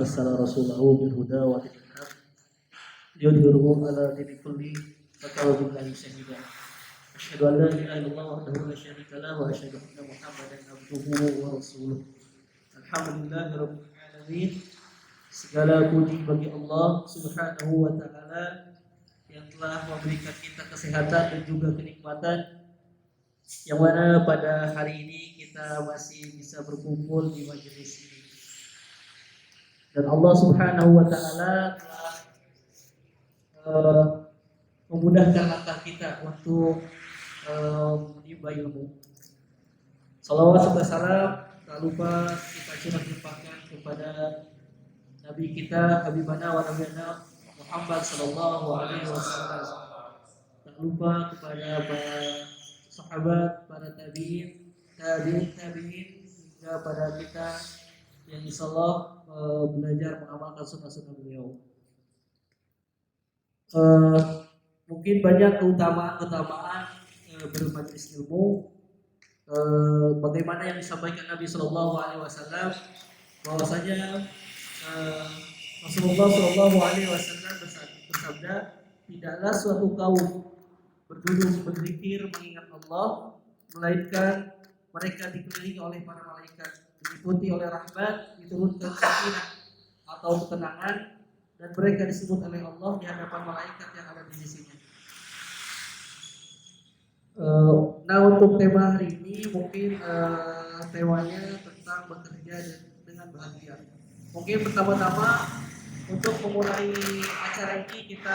أرسل رسوله بالهدى ودين الحق ليظهره على دين كله وكفى بالله شهيدا أشهد أن لا إله إلا الله وحده لا شريك له وأشهد أن محمدا عبده ورسوله الحمدلله رب العالمين. Segala puji bagi Allah Subhanahu wa taala yang telah memberikan kita kesehatan dan juga kenikmatan, yang mana pada hari ini kita masih bisa berkumpul di majelis ini. Dan Allah Subhanahu wa taala telah memudahkan langkah kita untuk menimba ilmu. Salawat serta salam tak lupa kita curahkan kepada Nabi kita Habibana wa Nabiyana Muhammad sallallahu alaihi wasallam. Tak lupa kepada para sahabat, para tabi'in, hingga pada kita yang insyaallah belajar mengamalkan sunnah-sunnah beliau. Mungkin banyak keutamaan bermajelis ilmu. Bagaimana yang disampaikan Nabi sallallahu alaihi wasallam, bahwasanya Rasulullah Shallallahu Alaihi Wasallam bersabda, tidaklah suatu kaum berduduk berzikir mengingat Allah, melainkan mereka dikelilingi oleh para malaikat, diikuti oleh rahmat, diturunkan sakinah atau ketenangan, dan mereka disebut oleh Allah di hadapan malaikat yang ada di sisinya. Nah, untuk tema hari ini mungkin temanya tentang bekerja dengan bahagia. Mungkin pertama-tama untuk memulai acara ini kita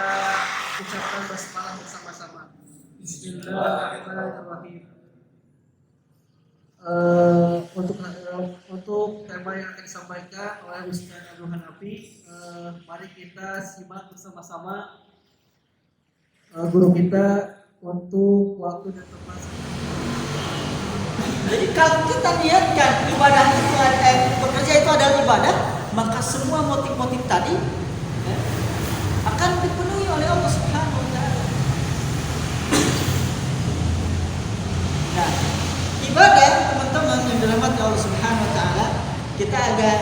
ucapkan basmalah bersama-sama. Bismillahirrahmanirrahim. Untuk tema yang akan disampaikan oleh Ustaz Abdul Hanafi, mari kita simak bersama-sama guru kita untuk waktu dan tempat. Jadi kalau kita niatkan ibadah itu bekerja itu adalah ibadah, maka semua motif-motif tadi akan dipenuhi oleh Allah Subhanahu wa taala. Nah, ibadah teman-teman yang dirahmati Allah Subhanahu wa taala, kita agak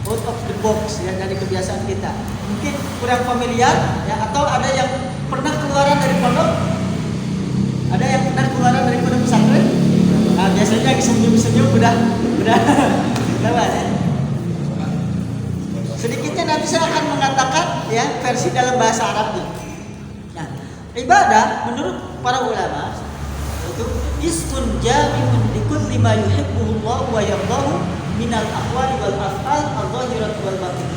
out of the box ya dari kebiasaan kita. Mungkin kurang familiar ya, atau ada yang pernah keluaran dari pondok? Ada yang pernah keluaran dari pondok pesantren? Nah, biasanya senyum-senyum udah lewat ya. Sedikitnya nanti saya akan mengatakan ya versi dalam bahasa Arabnya. Nah, ibadah menurut para ulama itu ismun jami'un likulli ma yuhibbuhu Allah wa yardahu minal aqwali wal af'al adh-dhahirati wal batin.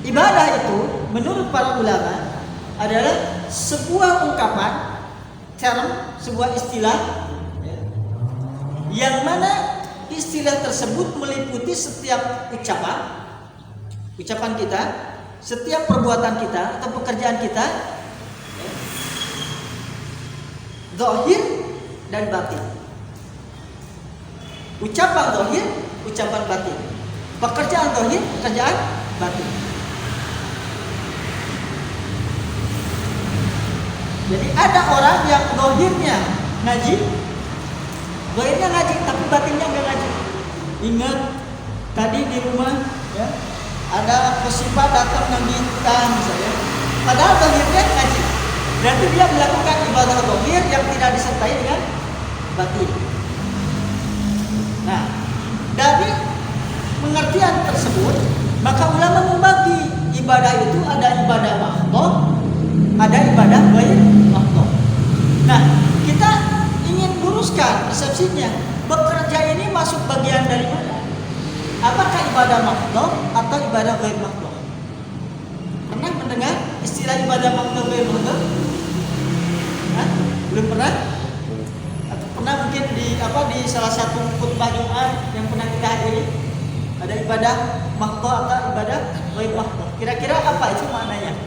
Ibadah itu menurut para ulama adalah sebuah ungkapan, term, sebuah istilah ya, yang mana istilah tersebut meliputi setiap ucapan kita, setiap perbuatan kita atau pekerjaan kita, zahir dan batin. Ucapan zahir, ucapan batin. Pekerjaan zahir, pekerjaan batin. Jadi ada orang yang zahirnya ngaji tapi batinnya enggak ngaji. Ingat tadi di rumah ya, ada musibah datang nagih utang misalnya. Padahal zahirnya ngaji. Berarti dia melakukan ibadah zahir yang tidak disertai dengan batin. Nah, dari pengertian tersebut, maka ulama membagi ibadah itu ada ibadah mahdhah, ada ibadah ghair mahdhah. Nah, kita ingin luruskan persepsinya. Bekerja ini masuk bagian dari mana? Apakah ibadah mahdhah atau ibadah ghair mahdhah? Pernah mendengar istilah ibadah mahdhah ghair mahdhah? Belum pernah? Atau pernah mungkin di salah satu khutbah Jumat yang pernah kita hadiri? Ada ibadah mahdhah atau ibadah ghair mahdhah? Kira-kira apa itu maknanya?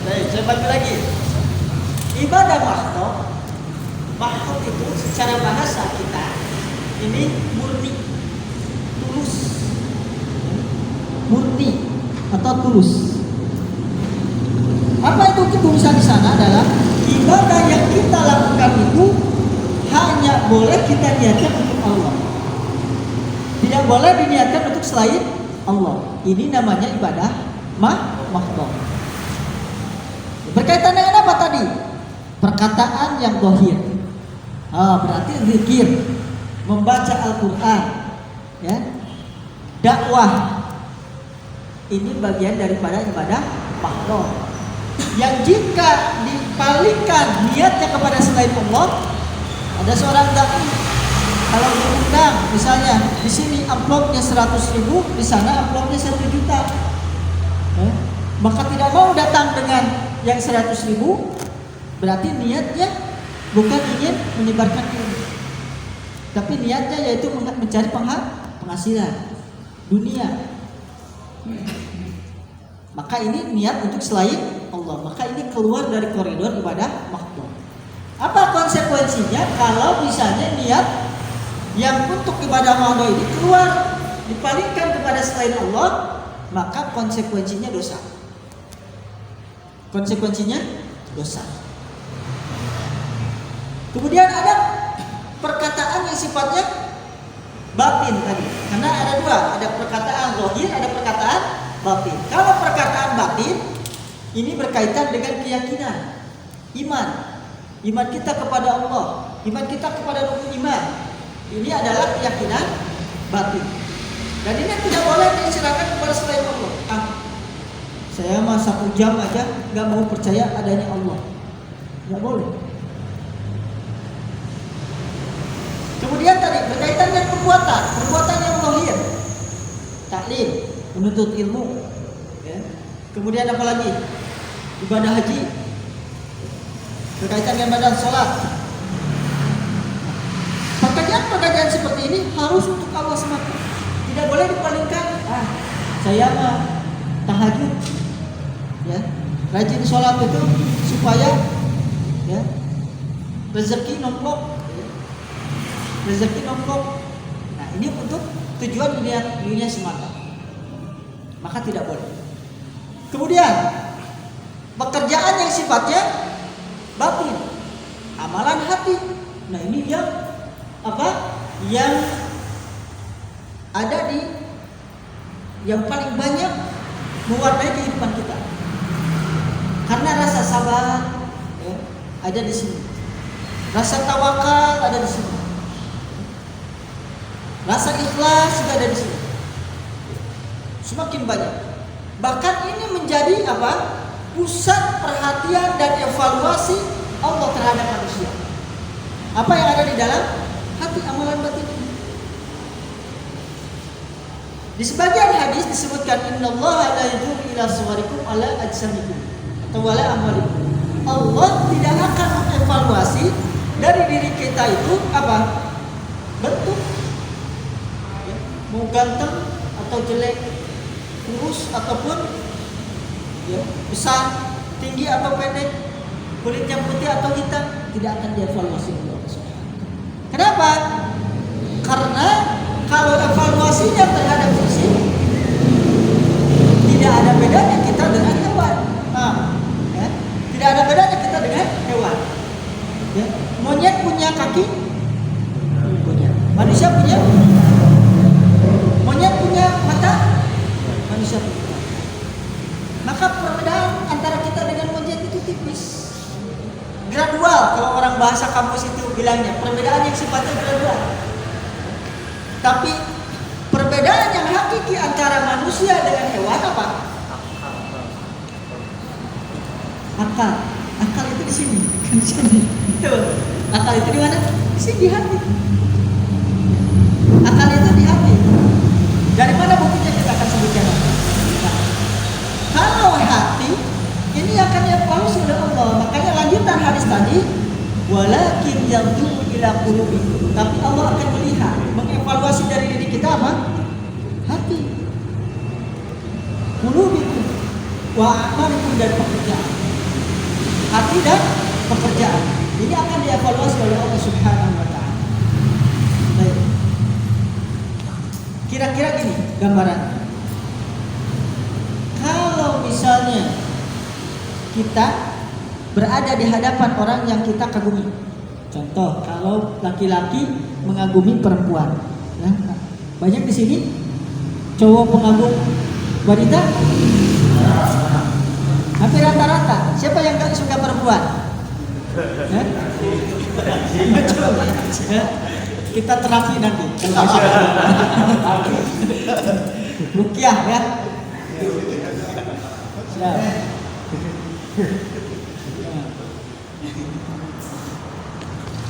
Baik, saya bagi lagi. Ibadah mahdhah itu secara bahasa kita ini murni, tulus, murni atau tulus. Apa itu ketulusan di sana adalah ibadah yang kita lakukan itu hanya boleh kita niatkan untuk Allah. Tidak boleh diniatkan untuk selain Allah. Ini namanya ibadah mahdhah. Berkaitan dengan apa tadi? Perkataan yang zahir. Berarti zikir, membaca Al-Qur'an, ya. Dakwah. Ini bagian daripada ibadah mahdhah. Yang jika dipalingkan niatnya kepada selain Allah, ada seorang dai kalau diundang misalnya di sini amplopnya 100.000, di sana amplopnya 1 juta, maka tidak mau datang dengan yang 100.000, berarti niatnya bukan ingin menyebarkan ilmu, tapi niatnya yaitu mencari penghasilan dunia. Maka ini niat untuk selain Allah, maka ini keluar dari koridor ibadah mahdhah. Apa konsekuensinya kalau misalnya niat yang untuk ibadah mahdhah ini keluar dipalingkan kepada selain Allah, maka konsekuensinya dosa. Konsekuensinya dosa. Kemudian ada perkataan yang sifatnya batin tadi. Karena ada dua, ada perkataan zahir, ada perkataan batin. Kalau perkataan batin ini berkaitan dengan keyakinan, iman kita kepada Allah, iman kita kepada rukun iman. Ini adalah keyakinan batin. Dan ini tidak boleh diserahkan kepada selain Allah. Saya mah 1 jam aja nggak mau percaya adanya Allah, nggak boleh. Kemudian tadi berkaitan dengan perbuatan yang zahir, taklim, menuntut ilmu, ya. Kemudian apa lagi? Ibadah haji, berkaitan dengan badan sholat. Pekerjaan seperti ini harus untuk Allah semata. Tidak boleh dipalingkan. Saya mah tahajud, ya, rajin sholat itu supaya, ya, rezeki nomplok. Nah, ini untuk tujuan dunia semata. Maka tidak boleh. Kemudian pekerjaan yang sifatnya batin, amalan hati. Nah, ini yang yang ada di yang paling banyak mewarnai kehidupan kita. Karena rasa sabar, ya, ada di sini. Rasa tawakal ada di sini. Rasa ikhlas juga ada di sini. Semakin banyak. Bahkan ini menjadi pusat perhatian dan evaluasi Allah terhadap manusia. Apa yang ada di dalam hati, amalan batin ini. Di sebagian hadis disebutkan innallaha la yanzuru ila suwarikum ala ajsamikum atau wala amwalikum. Allah tidak akan mengevaluasi dari diri kita itu bentuk, ya, mau ganteng atau jelek, kurus ataupun, ya, besar, tinggi atau pendek, kulitnya putih atau hitam, tidak akan dievaluasi oleh Allah. Kenapa? Karena kalau evaluasinya terhadap fisik, tidak ada bedanya kita dengan hewan. Ya, tidak ada bedanya kita dengan hewan. Ya, monyet punya kaki, punya. Manusia punya. Monyet punya mata, manusia punya mata. Maka perbedaan antara kita dengan monyet itu tipis. Gradual, kalau orang bahasa kampus itu bilangnya, perbedaan yang sifatnya gradual. Tapi perbedaan yang hakiki antara manusia dengan hewan apa? Akal. Akal itu di sini, bukan di sini. Tuh. Akal itu di mana? Di sini, di hati. Akal itu di hati. Dari mana buktinya kita akan sebutkan? Nah, kalau hati ini akan dievaluasi oleh Allah. Makanya lanjutan hadis tadi, walakin yanzuru ila qulubikum. Tapi Allah akan melihat, mengevaluasi dari diri kita apa? Hati. Qulubikum wa a'malikum, dan pekerjaan. Hati dan pekerjaan. Ini akan dievaluasi oleh Allah Subhanahu wa taala. Baik. Kira-kira gini gambarannya. Kalau misalnya kita berada di hadapan orang yang kita kagumi, Contoh, kalau laki-laki mengagumi perempuan, ya, banyak di sini cowok pengagum wanita, hampir rata-rata. Siapa yang gak suka perempuan? Ya? Ya? Kita terapi nanti. Rukyah ya. Siap.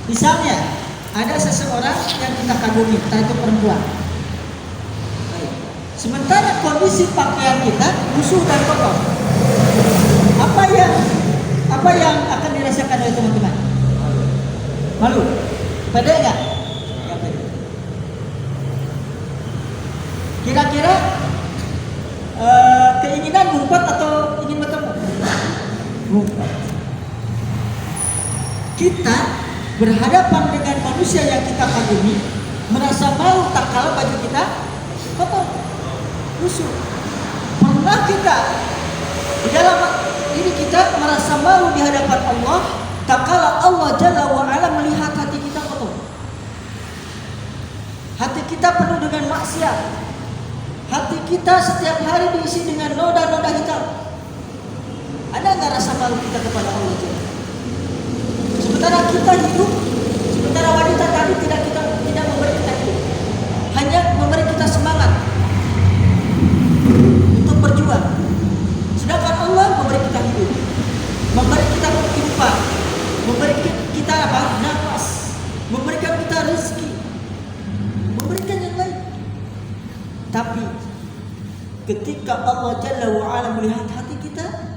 Misalnya ada seseorang yang kita kagumi, entah itu perempuan. Sementara kondisi pakaian kita lusuh dan kotor. Apa yang akan dirasakan oleh teman-teman? Malu? Pede nggak? Nggak pede. Kira-kira keinginan ngumpet atau ingin bertemu? Ngumpet. Kita berhadapan dengan manusia yang kita kagumi, merasa malu tak kala baju kita kotor, lusuh. Pernah kita di dalam ini kita merasa malu di hadapan Allah, tak kala Allah Jalla wa Ala melihat hati kita kotor. Hati kita penuh dengan maksiat. Hati kita setiap hari diisi dengan noda-noda hitam. Ada nggak rasa malu kita kepada Allah Jalla? Sementara kita hidup, sementara wanita tadi tidak memberi kita hidup, hanya memberi kita semangat untuk berjuang. Sedangkan Allah memberi kita hidup, memberi kita kehidupan, memberi kita nafas, memberikan kita rezeki, memberikan yang lain. Tapi ketika Allah Jalla wa Ala melihat hati kita,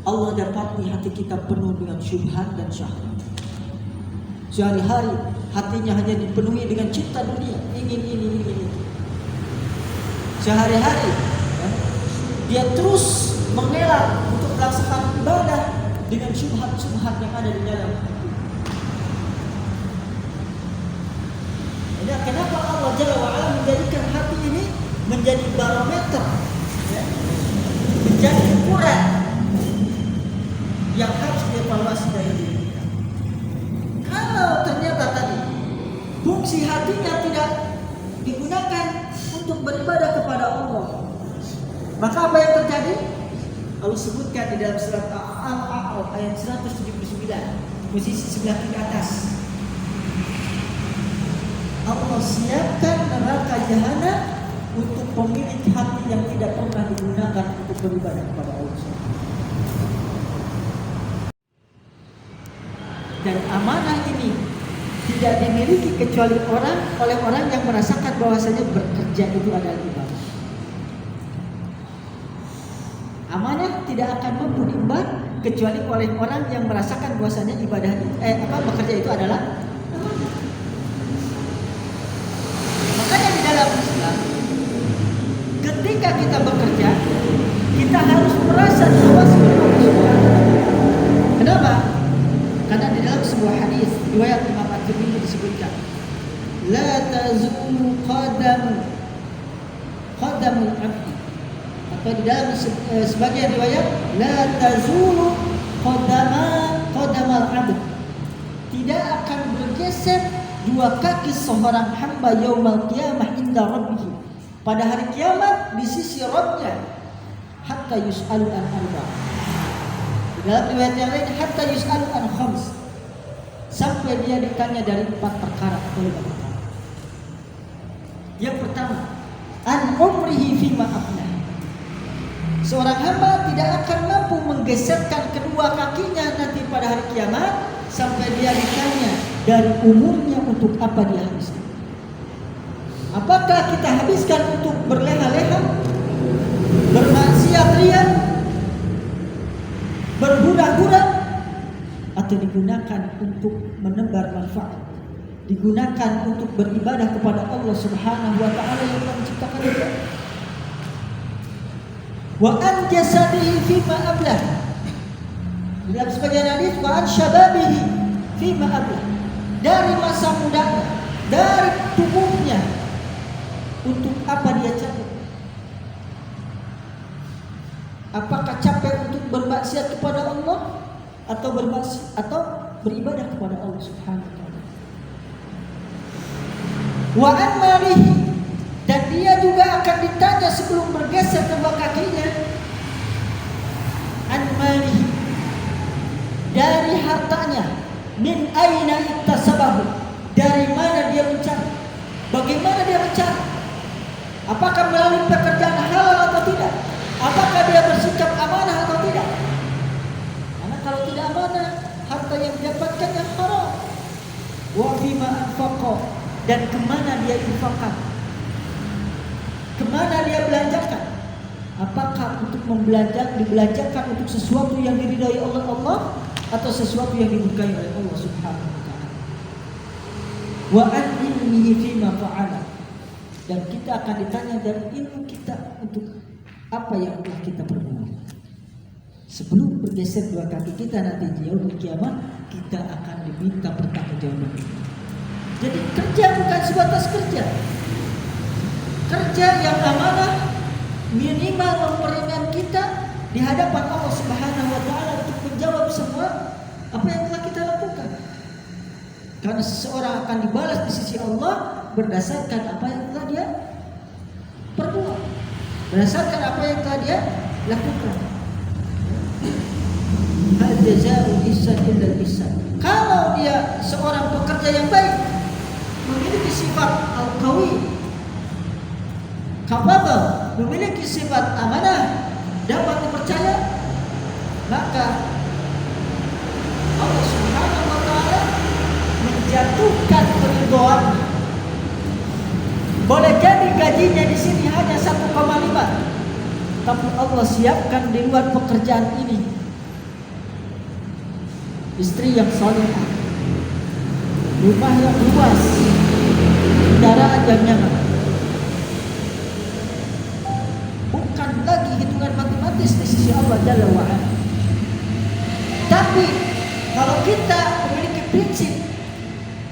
Allah dapati hati kita penuh dengan syubhat dan syahwat. Sehari-hari hatinya hanya dipenuhi dengan cinta dunia, ingin ini. Sehari-hari ya, dia terus mengelak untuk melaksanakan ibadah dengan syubhat-syubhat yang ada di dalam hati. Jadi kenapa Allah Jalla wa Ala menjadikan hati ini menjadi barometer, ya, menjadi ukuran yang harus dievaluasi dari diri kita. Kalau ternyata tadi fungsi hatinya tidak digunakan untuk beribadah kepada Allah, maka apa yang terjadi? Allah sebutkan di dalam surat Al-A'raf ayat 179, posisi sebelah kiri atas. Allah siapkan neraka jahanam untuk pemilik hati yang tidak pernah digunakan untuk beribadah kepada Allah. Dan amanah ini tidak dimiliki kecuali oleh orang yang merasakan bahwasanya bekerja itu adalah ibadah. Amanah tidak akan mampu diemban kecuali oleh orang yang merasakan bahwasanya ibadah bekerja itu adalah amanah. Makanya di dalam Islam, ketika kita bekerja, kita harus merasa diawasi oleh Allah Subhanahu wa taala. Kenapa? Karena di dalam sebuah hadis riwayat Imam At-Tirmidzi disebutkan, la tazulu qadamul abdi, atau di dalam sebagian riwayat la tazulu qadamal abd, tidak akan bergeser dua kaki seorang hamba yaumal qiyamah inda rabbih, pada hari kiamat di sisi Rabbnya, hatta yus'alu an arba. Dalam riwayat yang lain hatta yus'alu an khams, sampai dia ditanya dari 4 perkara atau 5 perkara. Yang pertama, an umrihi fima afnah. Seorang hamba tidak akan mampu menggeserkan kedua kakinya nanti pada hari kiamat sampai dia ditanya dari umurnya untuk apa dia habiskan. Apakah kita habiskan untuk berleha-leha, bermaksiat ria, berhura-hura, atau digunakan untuk menebar manfaat, digunakan untuk beribadah kepada Allah Subhanahu wa taala yang telah menciptakan kita. Wa an jasadihi fima ablah. Dalam sebagian hadis wa an syababihi fima ablah. Dari masa mudanya, dari tubuhnya, untuk apa dia capek? Apakah capek untuk bermaksiat kepada Allah atau beribadah kepada Allah Subhanahu wa taala. Wa an malihi, dan dia juga akan ditanya sebelum bergeser kedua kakinya, an malihi, dari hartanya, min aina iktasabahu, dari mana dia mencari, bagaimana dia mencari, apakah melalui pekerjaan halal atau tidak, apakah dia bersikap amanah atau tidak. Karena kalau tidak amanah, harta yang didapatkan yang haram. Wa fima anfaqa, dan kemana dia infakkan, kemana dia belanjakan. Apakah untuk dibelanjakan untuk sesuatu yang diridhai oleh Allah atau sesuatu yang dimurkai oleh Allah Subhanahu wa taala. Wa an ilmihi fima fa'ala, dan kita akan ditanya dari ilmu kita untuk apa yang telah kita perbuat. Sebelum bergeser dua kaki kita nanti di yaumul kiamat, kita akan diminta pertanggungjawaban. Jadi kerja bukan sebatas kerja. Kerja yang amanah minimal memperingan kita di hadapan Allah Subhanahu wa taala untuk menjawab semua apa yang telah kita lakukan. Karena seseorang akan dibalas di sisi Allah berdasarkan apa yang telah dia perbuat, berdasarkan apa yang telah dia lakukan. Hal jazaa'ul ihsan illa ihsan. Kalau dia seorang pekerja yang baik, memiliki sifat al-qawi, kapabel, memiliki sifat amanah, dapat dipercaya, maka Allah Subhanahu wa taala menjatuhkan keridhaan. Boleh jadi gajinya di sini hanya 1,5, tapi Allah siapkan di luar pekerjaan ini istri yang salihah, rumah yang luas, kendaraan yang nyaman. Bukan lagi hitungan matematis di sisi Allah Jalla wa'ala. Tapi kalau kita memiliki prinsip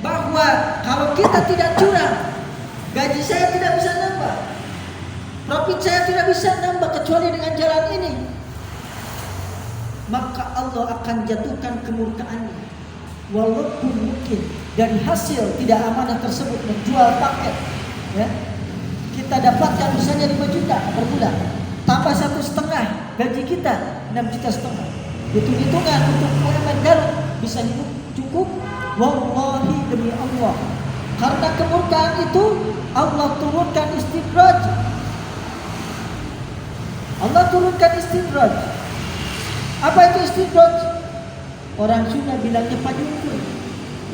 bahwa kalau kita tidak curang, gaji saya tidak bisa nambah, profit saya tidak bisa nambah kecuali dengan jalan ini, maka Allah akan jatuhkan kemurkaannya. Walaupun mungkin dari hasil tidak amanah tersebut menjual paket, ya, kita dapatkan misalnya 5 juta per bulan, tambah 1,5 gaji kita 6,5 juta. Hitung-hitungan untuk UMR Garut bisa cukup? Wallahi demi Allah, karena kemurkaan itu Allah turunkan istidraj. Allah turunkan istidraj. Apa itu istidraj? Orang Sunda bilangnya panyungkul.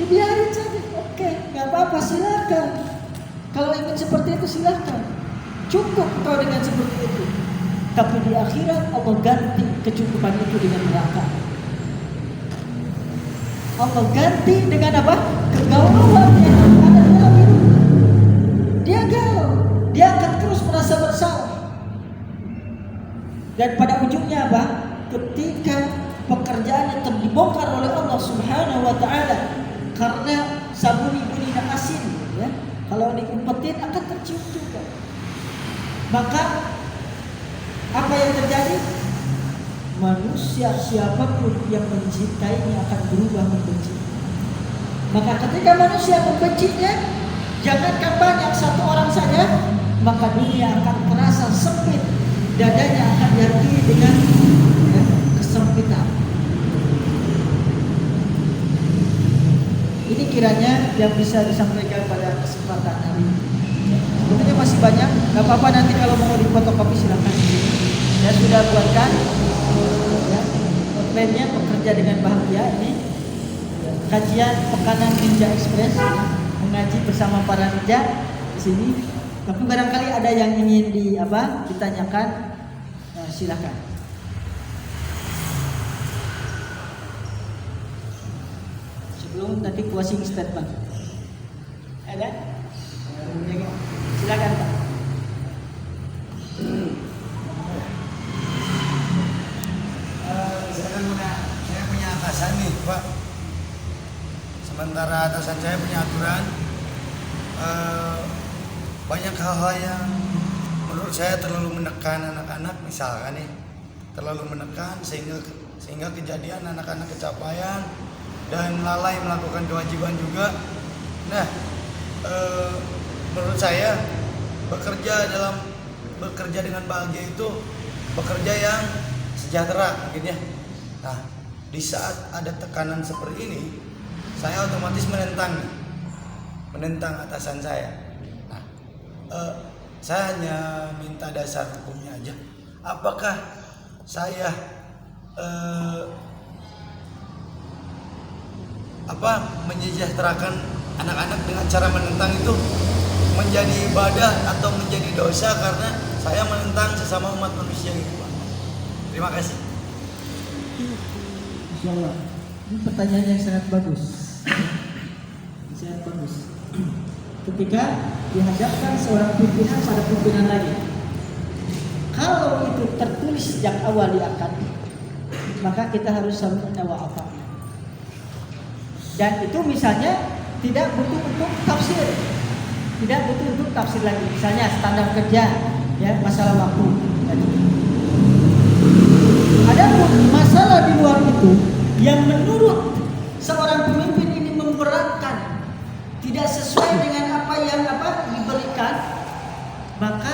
Dibiarin saja, oke, nggak apa-apa, silakan. Kalau ingin seperti itu silakan. Cukup kau dengan seperti itu. Tapi di akhirat Allah ganti kecukupan itu dengan neraka. Allah ganti dengan apa? Kegalauan yang ada dalam hidup. Dia galau, dia akan terus merasa bersalah. Dan pada ujungnya apa? Ketika pekerjaannya dibongkar oleh Allah Subhanahu wa taala karena sabuni-bunyi asin, ya, kalau diumpetin akan tercium juga. Maka apa yang terjadi? Manusia siapapun yang mencintainya akan berubah membenci. Maka ketika manusia membencinya, jangankan banyak, satu orang saja, maka dunia akan terasa sempit, dadanya akan diarti dengan kesempitan. Ini kiranya yang bisa disampaikan pada kesempatan hari ini. Sebetulnya masih banyak, gak apa-apa, nanti kalau mau difotokopi silakan. Saya sudah buatkan, ya, outline-nya Bekerja dengan Bahagia. Ini kajian pekanan Ninja Express, mengaji bersama para ninja di sini. Tapi barangkali ada yang ingin ditanyakan, silakan. Sebelum tadi closing statement. Ada? Silakan Pak. Saya punya atasan nih Pak. Sementara atasan saya punya aturan, banyak hal-hal yang menurut saya terlalu menekan anak-anak, misalkan nih, terlalu menekan sehingga kejadian anak-anak kecapean, dan lalai melakukan kewajiban juga. Nah, menurut saya bekerja dengan bahagia itu bekerja yang sejahtera mungkin ya. Nah, di saat ada tekanan seperti ini, saya otomatis menentang atasan saya. Nah, saya hanya minta dasar hukumnya aja. Apakah saya menyejahterakan anak-anak dengan cara menentang itu menjadi ibadah atau menjadi dosa karena saya menentang sesama umat manusia gitu Pak. Terima kasih. Insyaallah. Ini pertanyaan yang sangat bagus. Sangat bagus. Ketika dihadapkan seorang pimpinan pada pimpinan lain, kalau itu tertulis sejak awal di akad, maka kita harus sami'na wa ata'na. Dan itu misalnya tidak butuh untuk tafsir, tidak butuh untuk tafsir lagi. Misalnya standar kerja, ya masalah waktu. Ada masalah di luar itu yang menurut seorang pemimpin ini memberatkan, tidak sesuai dengan apa yang diberikan, maka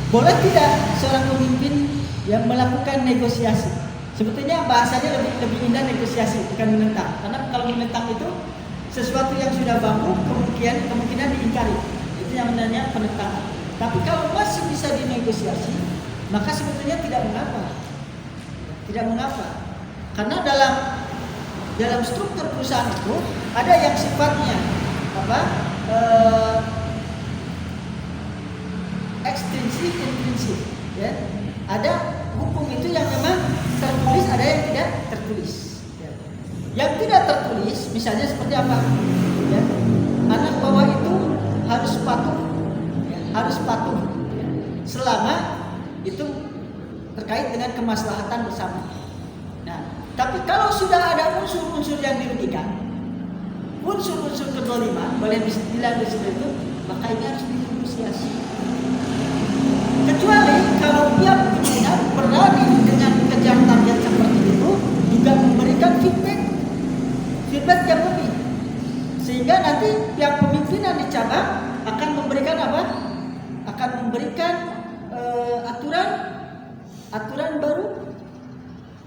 boleh tidak seorang pemimpin yang melakukan negosiasi? Sebetulnya bahasanya lebih indah negosiasi, bukan menentang. Karena kalau menentang itu sesuatu yang sudah bambu kemungkinan diingkari. Itu yang namanya penentangan. Tapi kalau masih bisa dinegosiasi, maka sebetulnya tidak mengapa. Tidak mengapa. Karena dalam struktur perusahaan itu ada yang sifatnya ekstrinsik, intrinsik, ya. Ada hukum itu yang memang tertulis, ada yang tidak tertulis. Ya. Yang tidak tertulis, misalnya seperti apa? Ya. Anak bawah itu harus patuh, ya. Harus patuh, ya. Selama itu terkait dengan kemaslahatan bersama. Nah, tapi kalau sudah ada unsur-unsur yang dirugikan, unsur-unsur kedoliman, boleh dibilang di situ itu, maka ini harus dinegosiasi. Kecuali kalau pihak pimpinan berani dengan kejar target seperti itu juga memberikan feedback yang lebih, sehingga nanti pihak pemimpinan di cabang akan memberikan akan memberikan aturan baru,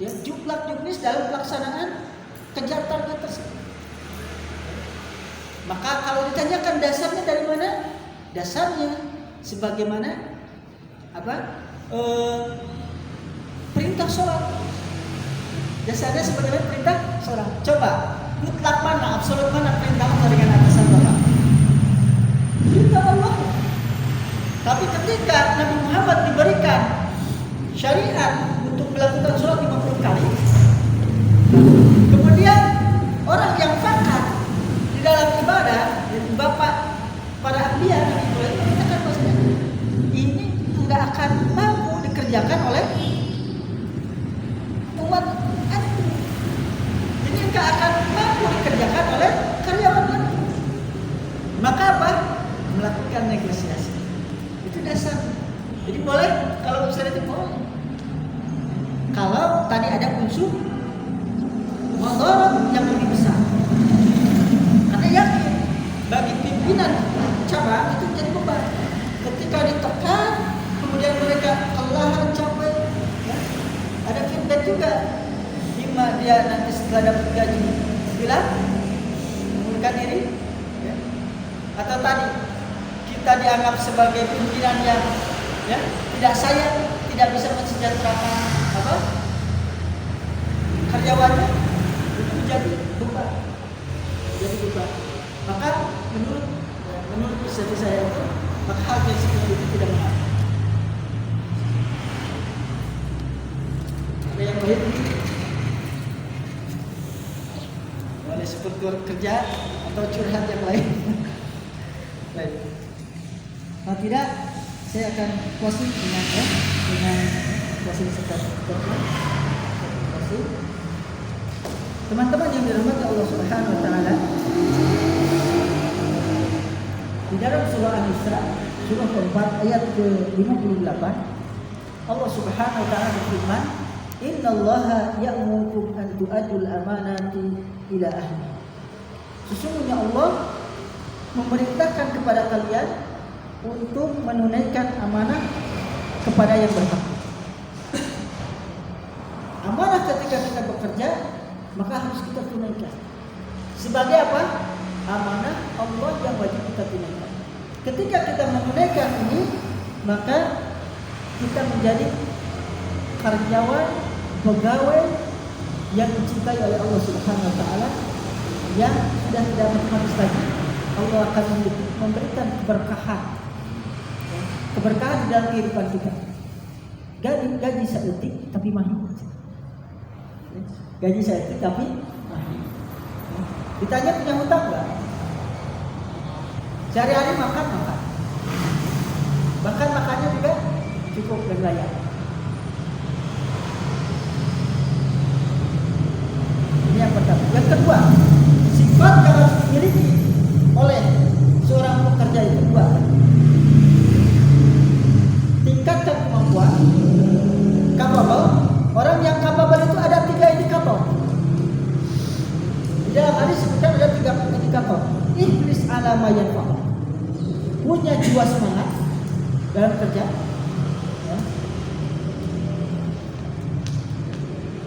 ya, juklak-juknis dalam pelaksanaan kejar target tersebut. Maka kalau ditanyakan dasarnya dari mana? Dasarnya sebagaimana perintah sholat. Dasarnya sebagaimana perintah sholat. Coba mutlak mana, absolut mana perintah Allah dengan atasan Bapak? Perintah Allah. Tapi ketika Nabi Muhammad diberikan syariat untuk melakukan sholat 50 kali, kemudian orang yang fakat di dalam ibadah, yaitu Bapak para anbiya Nabi Ibrahim mengatakan bahwa ini tidak akan mampu dikerjakan oleh umat antum. Ini tidak akan mampu dikerjakan oleh karyawan antum. Maka apa? Melakukan negosiasi. Itu dasar. Jadi boleh kalau misalnya itu boleh. Kalau tadi ada unsur mudarat yang lebih besar. Karena yakin bagi pimpinan cabang itu jadi beban. Ketika ditekan, kemudian mereka kelelahan, capek, ya, ada feedback juga. Lima dia nanti setelah dapat gaji bilang mengundurkan diri, ya. Atau tadi kita dianggap sebagai pimpinan yang, ya, tidak sayang, tidak bisa mensejahterakan karyawannya, itu menjadi beban. Maka menurut persepsi saya itu, maka hal yang seperti itu tidak mengapa. Ada yang lain? Boleh seputar kerja atau curhat yang lain? Baik. Kalau tidak, saya akan closing dengan closing seperti teman-teman yang dirahmati Allah Subhanahu wa taala. Di dalam surah Al-Isra, surah keempat ayat ke-58, Allah Subhanahu wa taala berfirman, Innallaha ya'murukum an tu'addul amanati ila ahli. Sesungguhnya Allah memerintahkan kepada kalian untuk menunaikan amanah kepada yang berhak. Amanah ketika kita bekerja maka harus kita tunaikan. Sebagai apa? Amanah Allah yang wajib kita tunaikan. Ketika kita menunaikan ini, maka kita menjadi karyawan, pegawai yang dicintai oleh Allah Subhanahu wa taala, yang sudah tidak habis lagi. Allah akan memberikan keberkahan. Keberkahan di dalam kehidupan kita. Gaji seetik tapi mahal. Gaji seetik tapi mahal. Ditanya punya hutang enggak? Sehari-hari makan. Bahkan makannya juga cukup dan layak. Ini yang pertama. Yang kedua, sifat yang harus dimiliki oleh seorang pekerja itu dua. Tingkatkan kemampuan. Capable. Orang yang capable itu ada 3 indikator. Di dalam hadis disebutkan ada 3 indikator. Ihris ala ma yanfa'u. Punya jiwa semangat dalam kerja. Ya.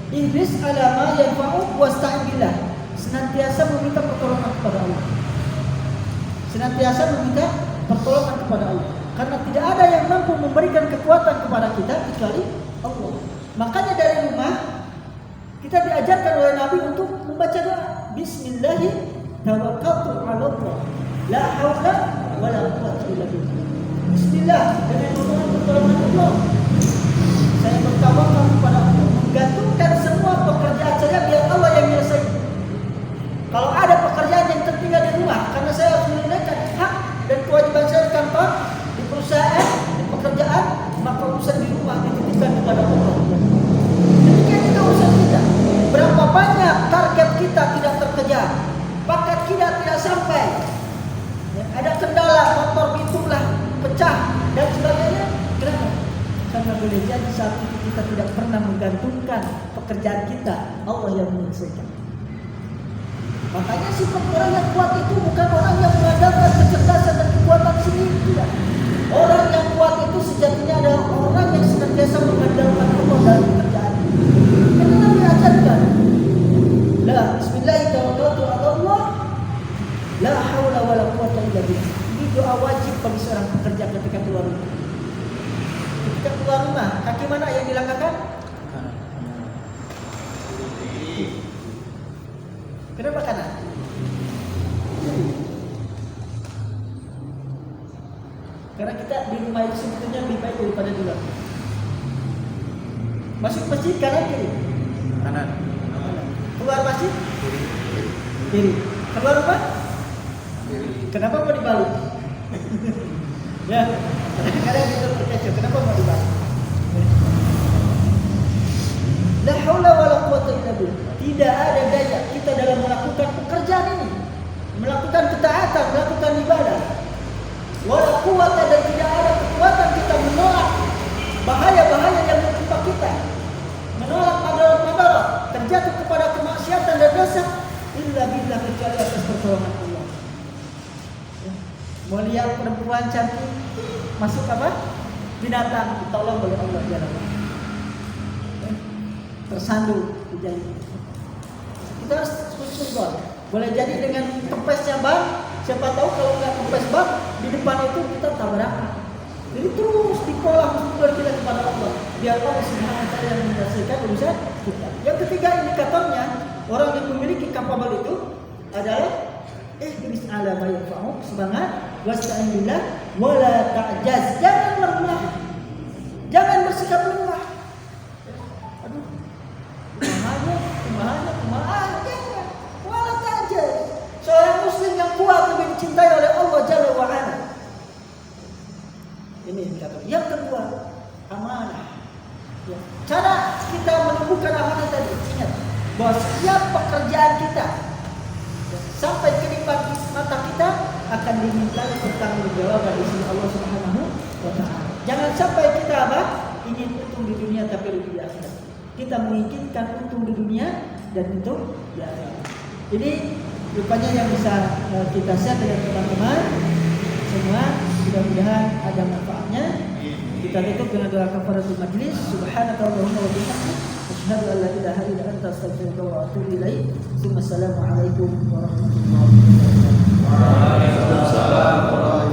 Ihris ala ma yanfa'u wasta'in billah. Senantiasa meminta pertolongan kepada Allah. Senantiasa meminta pertolongan kepada Allah. Karena tidak ada yang mampu memberikan kekuatan kepada kita kecuali Allah. Makanya dari rumah kita diajarkan oleh Nabi untuk membaca doa. Bismillahirrahmanirrahim. Tawakkaltu 'ala Allah. La haula wala quwwata illa billah. Bismillah, dengan memohon pertolongan Allah. Saya bertawakal kepada Allah, menggantungkan semua pekerjaan saya biar Allah yang menyelesaikan. Kalau ada pekerjaan yang tertinggal di rumah karena saya harus menunaikan hak dan kewajiban saya di kantor, di perusahaan, di pekerjaan, maka urusan di rumah dititipkan kepada Allah. Demikian juga urusan kita. Berapa banyak target kita tidak terkejar, bakat kita tidak sampai, ya, ada kendala, motor pintulah pecah dan sebagainya. Kenapa? Karena boleh jadi saat itu kita tidak pernah menggantungkan pekerjaan kita Allah yang menyelesaikan. Makanya sifat orang yang kuat itu bukan orang yang mengandalkan kecerdasan dan kekuatan sendiri, tidak. Orang yang kuat itu sejatinya adalah orang yang senantiasa mengandalkan Allah dalam pekerjaan. Karena Nabi ajarkan, la bismillahirrahmanirrahim, la haula wala quwwata illa billah. Ini doa wajib bagi seorang pekerja ketika keluar rumah. Ketika keluar rumah, kaki mana yang dilangkahkan? Kenapa kanan? Karena kita di rumah itu sebetulnya lebih baik daripada di luar. Masuk masjid kanan kiri? Kanan. Keluar masjid? Kiri. Keluar rumah? Kiri. Kenapa mau dibalik? Ya, kadang-kadang kita berkecoh. Kenapa mau dibalik? La haula wala quwwata illa billah. Tidak ada daya kita dalam melakukan pekerjaan ini, melakukan ketaatan, melakukan ibadah. Wala quwwata, dan tidak ada kekuatan kita menolak bahaya-bahaya yang menimpa kita, menolak madarat-madarat, terjatuh kepada kemaksiatan dan dosa, illa billah, kecuali atas pertolongan Allah. Ya. Mau lihat perempuan cantik masuk apa? Binatang, ditolong oleh Allah Jalla. Tersandung di jalan. Kita harus husnuzon. Boleh jadi dengan kempesnya ban, siapa tahu kalau nggak kempes ban di depan itu kita tabrakan. Jadi terus dipola husnuzon kita kepada Allah. Biar Allah Subhanahu wa taala yang menyelesaikan urusan kita. Yang ketiga indikatornya, orang yang memiliki kapabel itu adalah ihris ala ma yanfa'u, semangat, wasta'in billah wala ta'jaz. Jangan lemah. Jangan bersikap lemah. Kumaha, wala ta'jaz. Seorang muslim yang kuat lebih dicintai oleh Allah Jalla wa ala. Ini indikator. Yang kedua, amanah. Ya. Cara kita menumbuhkan amanah tadi, ingat bahwa setiap pekerjaan kita sampai ke depan mata kita akan diminta pertanggungjawaban di sisi Allah Subhanahu wa taala. Jangan sampai kita ingin untung di dunia tapi rugi di akhirat. kita menginginkan untung di dunia dan untung di akhirat. Ini rupanya yang bisa kita share dengan teman-teman semua. Mudah-mudahan ada manfaatnya. Kita tutup dengan doa kafaratul majlis. Subhanakallahumma wa bihamdika asyhadu an la ilaha illa anta astaghfiruka wa atubu ilaik. Assalamualaikum warahmatullahi wabarakatuh. Waalaikumsalam warahmatullahi wabarakatuh.